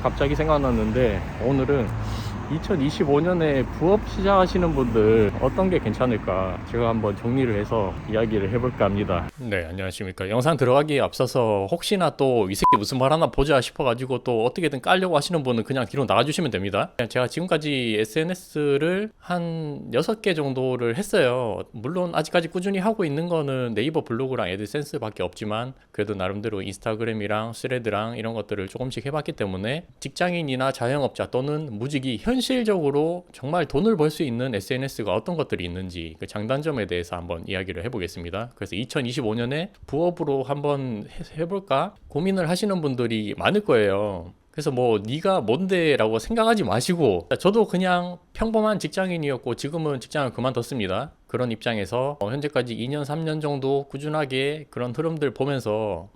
갑자기 생각났는데 오늘은 2025년에 부업 시작하시는 분들 어떤 게 괜찮을까 제가 한번 정리를 해서 이야기를 해볼까 합니다. 네, 안녕하십니까. 영상 들어가기에 앞서서 혹시나 또 이 새끼 무슨 말 하나 보자 싶어가지고 또 어떻게든 깔려고 하시는 분은 그냥 뒤로 나가주시면 됩니다. 제가 지금까지 SNS를 한 6개 정도를 했어요. 물론 아직까지 꾸준히 하고 있는 거는 네이버 블로그랑 애드센스 밖에 없지만 그래도 나름대로 인스타그램이랑 스레드랑 이런 것들을 조금씩 해봤기 때문에 직장인이나 자영업자 또는 무직이 현실적으로 정말 돈을 벌 수 있는 SNS가 어떤 것들이 있는지 그 장단점에 대해서 한번 이야기를 해보겠습니다. 그래서 2025년에 부업으로 한번 해볼까 고민을 하시는 분들이 많을 거예요. 그래서 뭐 네가 뭔데 라고 생각하지 마시고, 저도 그냥 평범한 직장인이었고 지금은 직장을 그만뒀습니다. 그런 입장에서 현재까지 2년 3년 정도 꾸준하게 그런 흐름들 보면서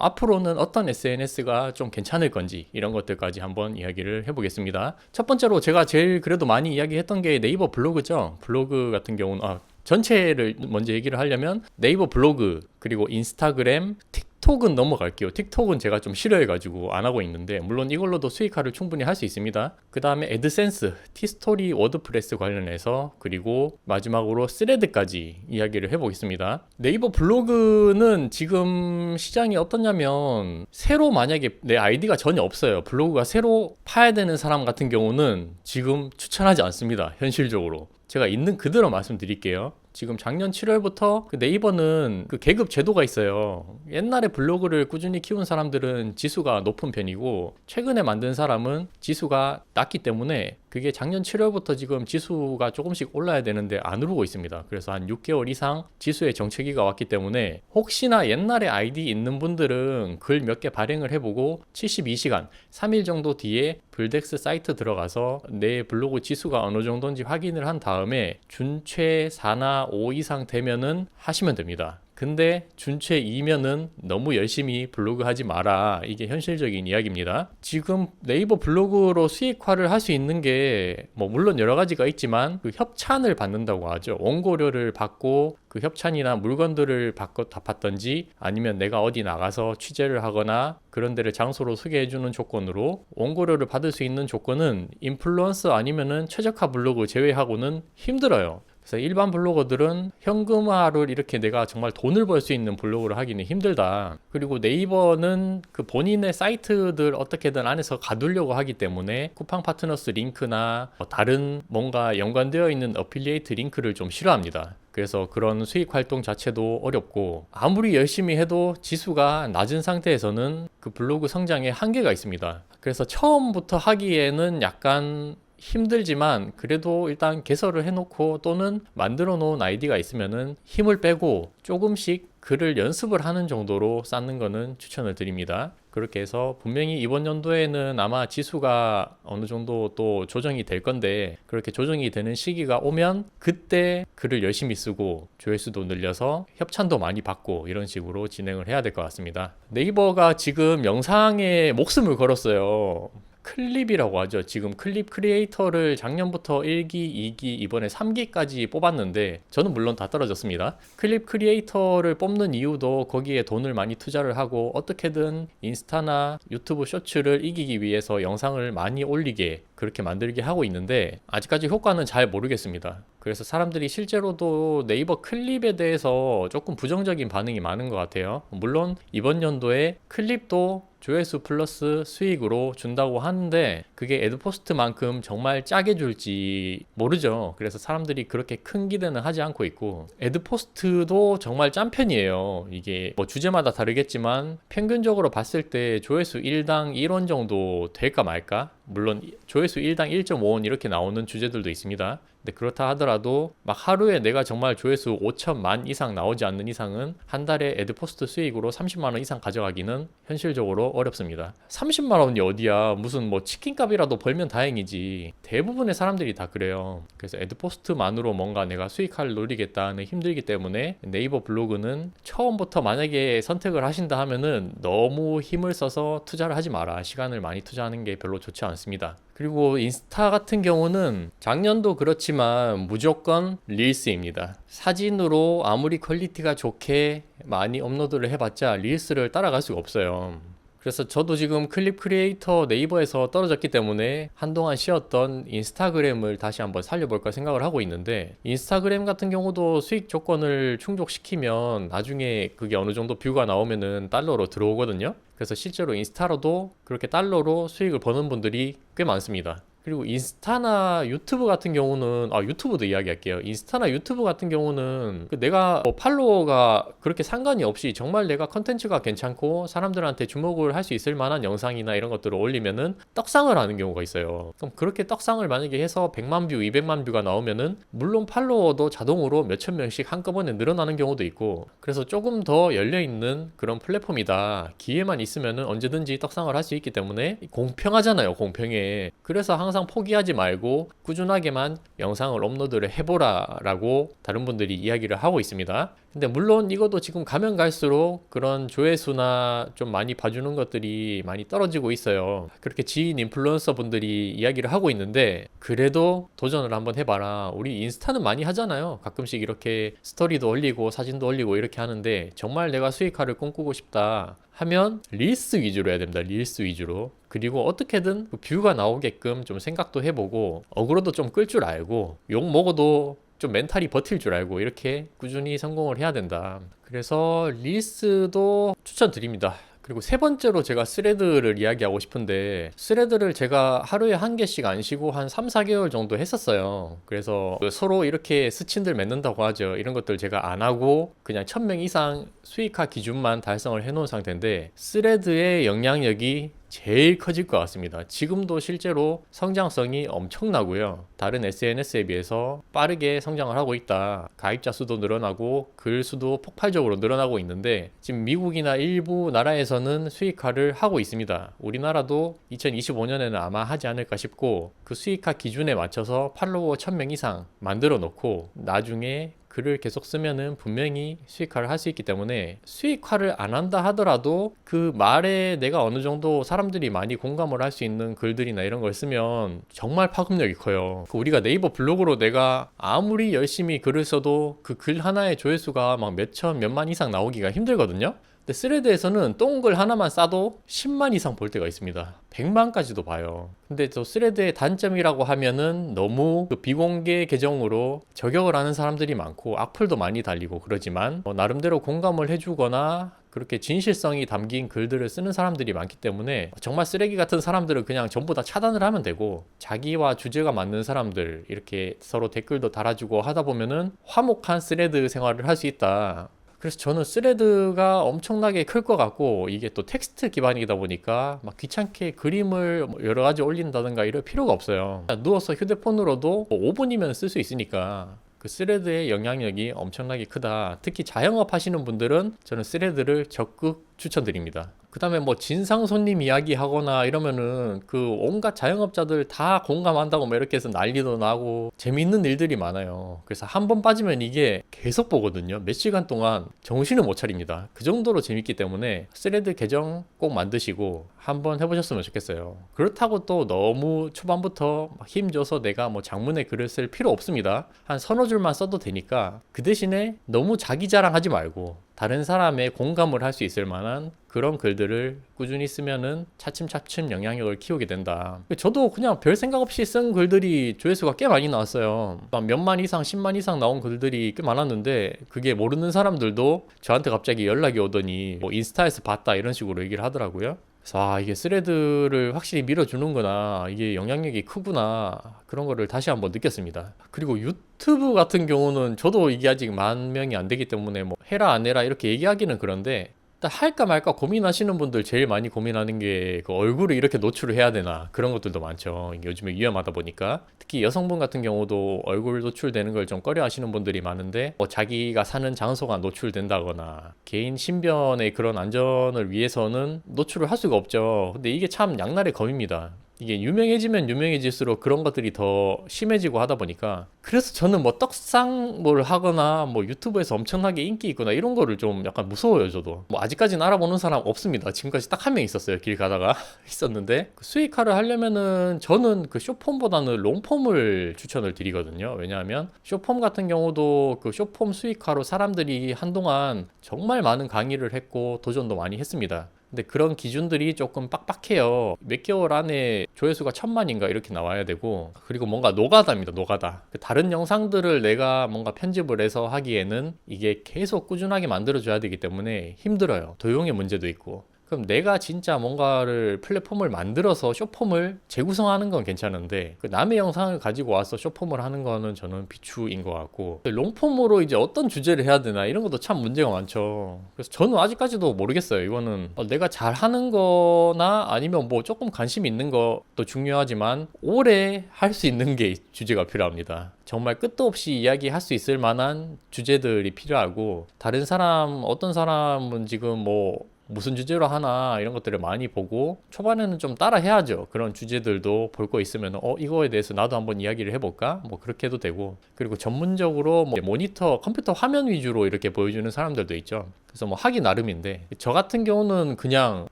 앞으로는 어떤 SNS가 좀 괜찮을 건지 이런 것들까지 한번 이야기를 해보겠습니다. 첫 번째로 제가 제일 그래도 많이 이야기했던 게 네이버 블로그죠. 블로그 같은 경우는 전체를 먼저 얘기를 하려면 네이버 블로그, 그리고 인스타그램, 틱톡은 넘어갈게요. 틱톡은 제가 좀 싫어해가지고 안 하고 있는데 물론 이걸로도 수익화를 충분히 할 수 있습니다. 그 다음에 애드센스, 티스토리, 워드프레스 관련해서, 그리고 마지막으로 스레드까지 이야기를 해보겠습니다. 네이버 블로그는 지금 시장이 어떠냐면, 새로 만약에 내 아이디가 전혀 없어요. 블로그가 새로 파야 되는 사람 같은 경우는 지금 추천하지 않습니다. 현실적으로 제가 있는 그대로 말씀드릴게요. 지금 작년 7월부터 그 네이버는 그 계급 제도가 있어요. 옛날에 블로그를 꾸준히 키운 사람들은 지수가 높은 편이고, 최근에 만든 사람은 지수가 낮기 때문에 그게 작년 7월부터 지금 지수가 조금씩 올라야 되는데 안 오르고 있습니다. 그래서 한 6개월 이상 지수의 정체기가 왔기 때문에 혹시나 옛날에 아이디 있는 분들은 글 몇 개 발행을 해보고 72시간, 3일 정도 뒤에 블덱스 사이트 들어가서 내 블로그 지수가 어느 정도인지 확인을 한 다음에 준최 4나 5 이상 되면은 하시면 됩니다. 근데 준최 2면은 너무 열심히 블로그 하지 마라. 이게 현실적인 이야기입니다. 지금 네이버 블로그로 수익화를 할 수 있는 게 뭐 물론 여러 가지가 있지만 그 협찬을 받는다고 하죠. 원고료를 받고 그 협찬이나 물건들을 받든지, 아니면 내가 어디 나가서 취재를 하거나 그런 데를 장소로 소개해주는 조건으로 원고료를 받을 수 있는 조건은 인플루언서 아니면은 최저가 블로그 제외하고는 힘들어요. 그래서 일반 블로거들은 현금화를 이렇게 내가 정말 돈을 벌 수 있는 블로그를 하기는 힘들다. 그리고 네이버는 그 본인의 사이트들 어떻게든 안에서 가두려고 하기 때문에 쿠팡 파트너스 링크나 다른 뭔가 연관되어 있는 어필리에이트 링크를 좀 싫어합니다. 그래서 그런 수익 활동 자체도 어렵고, 아무리 열심히 해도 지수가 낮은 상태에서는 그 블로그 성장에 한계가 있습니다. 그래서 처음부터 하기에는 약간 힘들지만 그래도 일단 개설을 해놓고 또는 만들어 놓은 아이디가 있으면은 힘을 빼고 조금씩 글을 연습을 하는 정도로 쌓는 거는 추천을 드립니다. 그렇게 해서 분명히 이번 연도에는 아마 지수가 어느 정도 또 조정이 될 건데, 그렇게 조정이 되는 시기가 오면 그때 글을 열심히 쓰고 조회수도 늘려서 협찬도 많이 받고 이런 식으로 진행을 해야 될 것 같습니다. 네이버가 지금 영상에 목숨을 걸었어요. 클립이라고 하죠. 지금 클립 크리에이터를 작년부터 1기, 2기, 이번에 3기까지 뽑았는데 저는 물론 다 떨어졌습니다. 클립 크리에이터를 뽑는 이유도 거기에 돈을 많이 투자를 하고 어떻게든 인스타나 유튜브 쇼츠를 이기기 위해서 영상을 많이 올리게 그렇게 만들게 하고 있는데 아직까지 효과는 잘 모르겠습니다. 그래서 사람들이 실제로도 네이버 클립에 대해서 조금 부정적인 반응이 많은 것 같아요. 물론 이번 연도에 클립도 조회수 플러스 수익으로 준다고 하는데 그게 애드포스트만큼 정말 짜게 줄지 모르죠. 그래서 사람들이 그렇게 큰 기대는 하지 않고 있고, 애드포스트도 정말 짠 편이에요. 이게 뭐 주제마다 다르겠지만 평균적으로 봤을 때 조회수 1당 1원 정도 될까 말까? 물론 조회수 1당 1.5원 이렇게 나오는 주제들도 있습니다. 근데 그렇다 하더라도 막 하루에 내가 정말 조회수 5천만 이상 나오지 않는 이상은 한 달에 애드포스트 수익으로 30만 원 이상 가져가기는 현실적으로 어렵습니다. 30만 원이 어디야? 무슨 뭐 치킨값이라도 벌면 다행이지. 대부분의 사람들이 다 그래요. 그래서 애드포스트만으로 뭔가 내가 수익화를 노리겠다는 힘들기 때문에 네이버 블로그는 처음부터 만약에 선택을 하신다 하면은 너무 힘을 써서 투자를 하지 마라. 시간을 많이 투자하는 게 별로 좋지 않습니다. 그리고 인스타 같은 경우는 작년도 그렇지만 무조건 릴스입니다. 사진으로 아무리 퀄리티가 좋게 많이 업로드를 해봤자 릴스를 따라갈 수가 없어요. 그래서 저도 지금 클립 크리에이터 네이버에서 떨어졌기 때문에 한동안 쉬었던 인스타그램을 다시 한번 살려볼까 생각을 하고 있는데, 인스타그램 같은 경우도 수익 조건을 충족시키면 나중에 그게 어느 정도 뷰가 나오면은 달러로 들어오거든요. 그래서 실제로 인스타로도 그렇게 달러로 수익을 버는 분들이 꽤 많습니다. 그리고 인스타나 유튜브 같은 경우는, 유튜브도 이야기할게요. 인스타나 유튜브 같은 경우는 내가 뭐 팔로워가 그렇게 상관이 없이 정말 내가 컨텐츠가 괜찮고 사람들한테 주목을 할 수 있을 만한 영상이나 이런 것들을 올리면은 떡상을 하는 경우가 있어요. 그럼 그렇게 떡상을 만약에 해서 100만 뷰, 200만 뷰가 나오면은 물론 팔로워도 자동으로 몇천 명씩 한꺼번에 늘어나는 경우도 있고, 그래서 조금 더 열려있는 그런 플랫폼이다. 기회만 있으면은 언제든지 떡상을 할 수 있기 때문에 공평하잖아요, 공평해. 그래서 항상 포기하지 말고 꾸준하게만 영상을 업로드를 해보라 라고 다른 분들이 이야기를 하고 있습니다. 근데 물론 이것도 지금 가면 갈수록 그런 조회수나 좀 많이 봐주는 것들이 많이 떨어지고 있어요. 그렇게 지인 인플루언서 분들이 이야기를 하고 있는데, 그래도 도전을 한번 해봐라. 우리 인스타는 많이 하잖아요. 가끔씩 이렇게 스토리도 올리고 사진도 올리고 이렇게 하는데, 정말 내가 수익화를 꿈꾸고 싶다 하면 릴스 위주로 해야 됩니다. 릴스 위주로. 그리고 어떻게든 뷰가 나오게끔 좀 생각도 해보고, 어그로도 좀 끌 줄 알고, 욕 먹어도 좀 멘탈이 버틸 줄 알고 이렇게 꾸준히 성공을 해야 된다. 그래서 릴스도 추천드립니다. 그리고 세 번째로 제가 스레드를 이야기하고 싶은데, 스레드를 제가 하루에 한 개씩 안 쉬고 한 3, 4개월 정도 했었어요. 그래서 서로 이렇게 스친들 맺는다고 하죠. 이런 것들 제가 안 하고 그냥 1000명 이상 수익화 기준만 달성을 해놓은 상태인데, 스레드의 영향력이 제일 커질 것 같습니다. 지금도 실제로 성장성이 엄청나고요. 다른 SNS에 비해서 빠르게 성장을 하고 있다. 가입자 수도 늘어나고 글 수도 폭발적으로 늘어나고 있는데, 지금 미국이나 일부 나라에서는 수익화를 하고 있습니다. 우리나라도 2025년에는 아마 하지 않을까 싶고, 그 수익화 기준에 맞춰서 팔로워 1000명 이상 만들어 놓고 나중에 글을 계속 쓰면은 분명히 수익화를 할 수 있기 때문에, 수익화를 안 한다 하더라도 그 말에 내가 어느 정도 사람들이 많이 공감을 할 수 있는 글들이나 이런 걸 쓰면 정말 파급력이 커요. 우리가 네이버 블로그로 내가 아무리 열심히 글을 써도 그 글 하나의 조회수가 막 몇천, 몇만 이상 나오기가 힘들거든요. 근데 스레드에서는 똥글 하나만 싸도 10만 이상 볼 때가 있습니다. 100만까지도 봐요. 근데 저 스레드의 단점이라고 하면은 너무 그 비공개 계정으로 저격을 하는 사람들이 많고 악플도 많이 달리고 그러지만, 나름대로 공감을 해주거나 그렇게 진실성이 담긴 글들을 쓰는 사람들이 많기 때문에 정말 쓰레기 같은 사람들은 그냥 전부 다 차단을 하면 되고, 자기와 주제가 맞는 사람들 이렇게 서로 댓글도 달아주고 하다 보면은 화목한 스레드 생활을 할 수 있다. 그래서 저는 스레드가 엄청나게 클 것 같고, 이게 또 텍스트 기반이다 보니까 막 귀찮게 그림을 여러 가지 올린다든가 이럴 필요가 없어요. 누워서 휴대폰으로도 5분이면 쓸 수 있으니까 그 스레드의 영향력이 엄청나게 크다. 특히 자영업 하시는 분들은 저는 스레드를 적극 추천드립니다. 그 다음에 뭐 진상 손님 이야기 하거나 이러면은 그 온갖 자영업자들 다 공감한다고 뭐 이렇게 해서 난리도 나고 재밌는 일들이 많아요. 그래서 한 번 빠지면 이게 계속 보거든요. 몇 시간 동안 정신을 못 차립니다. 그 정도로 재밌기 때문에 스레드 계정 꼭 만드시고 한번 해보셨으면 좋겠어요. 그렇다고 또 너무 초반부터 힘줘서 내가 뭐 장문의 글을 쓸 필요 없습니다. 한 서너 줄만 써도 되니까, 그 대신에 너무 자기 자랑하지 말고 다른 사람의 공감을 할 수 있을 만한 그런 글들을 꾸준히 쓰면은 차츰차츰 영향력을 키우게 된다. 저도 그냥 별 생각 없이 쓴 글들이 조회수가 꽤 많이 나왔어요. 몇만 이상, 10만 이상 나온 글들이 꽤 많았는데, 그게 모르는 사람들도 저한테 갑자기 연락이 오더니 뭐 인스타에서 봤다 이런 식으로 얘기를 하더라고요. 그래서 이게 스레드를 확실히 밀어주는구나, 이게 영향력이 크구나, 그런 거를 다시 한번 느꼈습니다. 그리고 유튜브 같은 경우는 저도 이게 아직 10,000명이 안 되기 때문에 뭐 해라 안 해라 이렇게 얘기하기는 그런데, 일단 할까 말까 고민하시는 분들 제일 많이 고민하는 게 그 얼굴을 이렇게 노출을 해야 되나, 그런 것들도 많죠. 이게 요즘에 위험하다 보니까 특히 여성분 같은 경우도 얼굴 노출되는 걸 좀 꺼려 하시는 분들이 많은데, 뭐 자기가 사는 장소가 노출된다거나 개인 신변의 그런 안전을 위해서는 노출을 할 수가 없죠. 근데 이게 참 양날의 검입니다. 이게 유명해지면 유명해질수록 그런 것들이 더 심해지고 하다 보니까, 그래서 저는 뭐 떡상 뭘 하거나 뭐 유튜브에서 엄청나게 인기 있거나 이런 거를 좀 약간 무서워요. 저도 뭐 아직까지는 알아보는 사람 없습니다. 지금까지 딱 한 명 있었어요. 길 가다가 있었는데, 그 수익화를 하려면은 저는 그 숏폼보다는 롱폼을 추천을 드리거든요. 왜냐하면 숏폼 같은 경우도 그 숏폼 수익화로 사람들이 한동안 정말 많은 강의를 했고 도전도 많이 했습니다. 근데 그런 기준들이 조금 빡빡해요. 몇 개월 안에 조회수가 1000만인가 이렇게 나와야 되고, 그리고 뭔가 노가다입니다. 노가다. 다른 영상들을 내가 뭔가 편집을 해서 하기에는 이게 계속 꾸준하게 만들어줘야 되기 때문에 힘들어요. 도용의 문제도 있고. 그럼 내가 진짜 뭔가를 플랫폼을 만들어서 쇼폼을 재구성하는 건 괜찮은데, 그 남의 영상을 가지고 와서 쇼폼을 하는 거는 저는 비추인 것 같고, 롱폼으로 이제 어떤 주제를 해야 되나 이런 것도 참 문제가 많죠. 그래서 저는 아직까지도 모르겠어요. 이거는 내가 잘하는 거나 아니면 뭐 조금 관심 있는 것도 중요하지만 오래 할 수 있는 게 주제가 필요합니다. 정말 끝도 없이 이야기할 수 있을 만한 주제들이 필요하고, 다른 사람, 어떤 사람은 지금 뭐 무슨 주제로 하나 이런 것들을 많이 보고 초반에는 좀 따라 해야죠. 그런 주제들도 볼 거 있으면 이거에 대해서 나도 한번 이야기를 해볼까? 뭐 그렇게 해도 되고, 그리고 전문적으로 뭐 모니터 컴퓨터 화면 위주로 이렇게 보여주는 사람들도 있죠. 그래서 뭐 하기 나름인데, 저 같은 경우는 그냥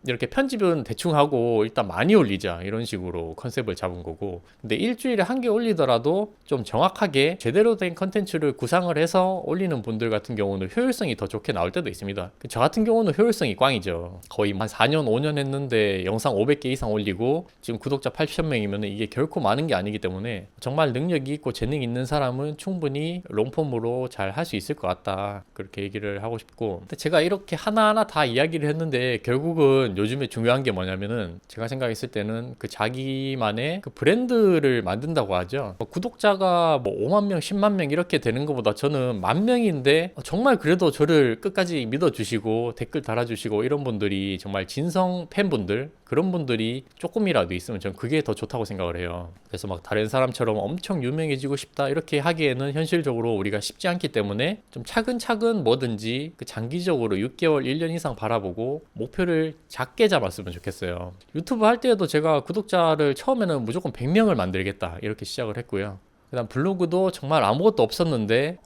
이렇게 편집은 대충 하고 일단 많이 올리자 이런 식으로 컨셉을 잡은 거고, 근데 일주일에 한 개 올리더라도 좀 정확하게 제대로 된 컨텐츠를 구상을 해서 올리는 분들 같은 경우는 효율성이 더 좋게 나올 때도 있습니다. 저 같은 경우는 효율성이 꽝이죠. 거의 한 4년 5년 했는데 영상 500개 이상 올리고 지금 구독자 8,000명이면 이게 결코 많은 게 아니기 때문에, 정말 능력이 있고 재능 있는 사람은 충분히 롱폼으로 잘 할 수 있을 것 같다, 그렇게 얘기를 하고 싶고. 근데 제가 이렇게 하나하나 다 이야기를 했는데 결국은 요즘에 중요한 게 뭐냐면은, 제가 생각했을 때는 그 자기만의 그 브랜드를 만든다고 하죠. 구독자가 뭐 5만 명, 10만 명 이렇게 되는 것보다 저는 10,000명인데 정말 그래도 저를 끝까지 믿어주시고 댓글 달아주시고 이런 분들이 정말 진성 팬분들, 그런 분들이 조금이라도 있으면 저는 그게 더 좋다고 생각을 해요. 그래서 막 다른 사람처럼 엄청 유명해지고 싶다 이렇게 하기에는 현실적으로 우리가 쉽지 않기 때문에 좀 차근차근 뭐든지 그 장기적으로 6개월, 1년 이상 바라보고 목표를 작게 잡았으면 좋겠어요. 유튜브 할 때에도 제가 구독자를 처음에는 무조건 100명을 만들겠다 이렇게 시작을 했고요. 그다음 블로그도 정말 아무것도 없었는데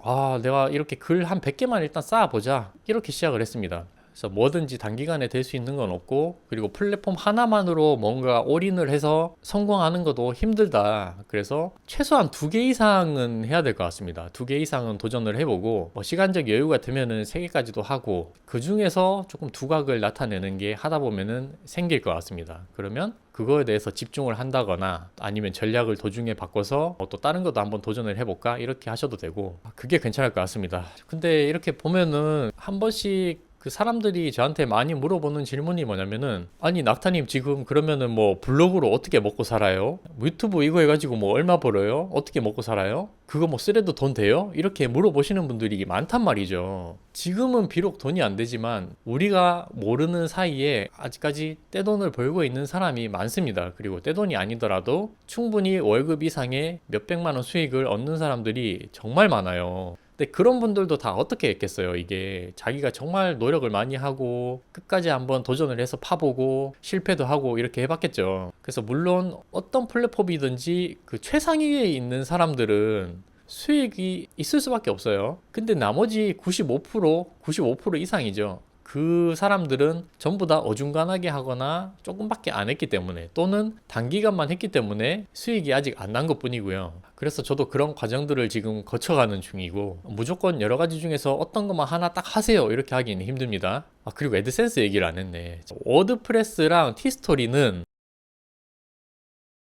내가 이렇게 글 한 100개만 일단 쌓아보자 이렇게 시작을 했습니다. 그래서 뭐든지 단기간에 될 수 있는 건 없고, 그리고 플랫폼 하나만으로 뭔가 올인을 해서 성공하는 것도 힘들다. 그래서 최소한 2개 이상은 해야 될 것 같습니다. 2개 이상은 도전을 해보고, 뭐 시간적 여유가 되면은 3개까지도 하고, 그 중에서 조금 두각을 나타내는 게 하다 보면은 생길 것 같습니다. 그러면 그거에 대해서 집중을 한다거나 아니면 전략을 도중에 바꿔서 또 다른 것도 한번 도전을 해볼까 이렇게 하셔도 되고, 그게 괜찮을 것 같습니다. 근데 이렇게 보면은 한 번씩 그 사람들이 저한테 많이 물어보는 질문이 뭐냐면은, 아니 낙타님 지금 그러면은 뭐 블로그로 어떻게 먹고 살아요? 유튜브 이거 해가지고 뭐 얼마 벌어요? 어떻게 먹고 살아요? 그거 뭐 쓰래도 돈 돼요? 이렇게 물어보시는 분들이 많단 말이죠. 지금은 비록 돈이 안 되지만 우리가 모르는 사이에 아직까지 떼돈을 벌고 있는 사람이 많습니다. 그리고 떼돈이 아니더라도 충분히 월급 이상의 몇백만 원 수익을 얻는 사람들이 정말 많아요. 근데 그런 분들도 다 어떻게 했겠어요. 이게 자기가 정말 노력을 많이 하고 끝까지 한번 도전을 해서 파보고 실패도 하고 이렇게 해봤겠죠. 그래서 물론 어떤 플랫폼이든지 그 최상위에 있는 사람들은 수익이 있을 수밖에 없어요. 근데 나머지 95% 이상이죠. 그 사람들은 전부 다 어중간하게 하거나 조금밖에 안 했기 때문에, 또는 단기간만 했기 때문에 수익이 아직 안 난 것 뿐이고요. 그래서 저도 그런 과정들을 지금 거쳐가는 중이고, 무조건 여러 가지 중에서 어떤 것만 하나 딱 하세요 이렇게 하기는 힘듭니다. 그리고 애드센스 얘기를 안 했네. 워드프레스랑 티스토리는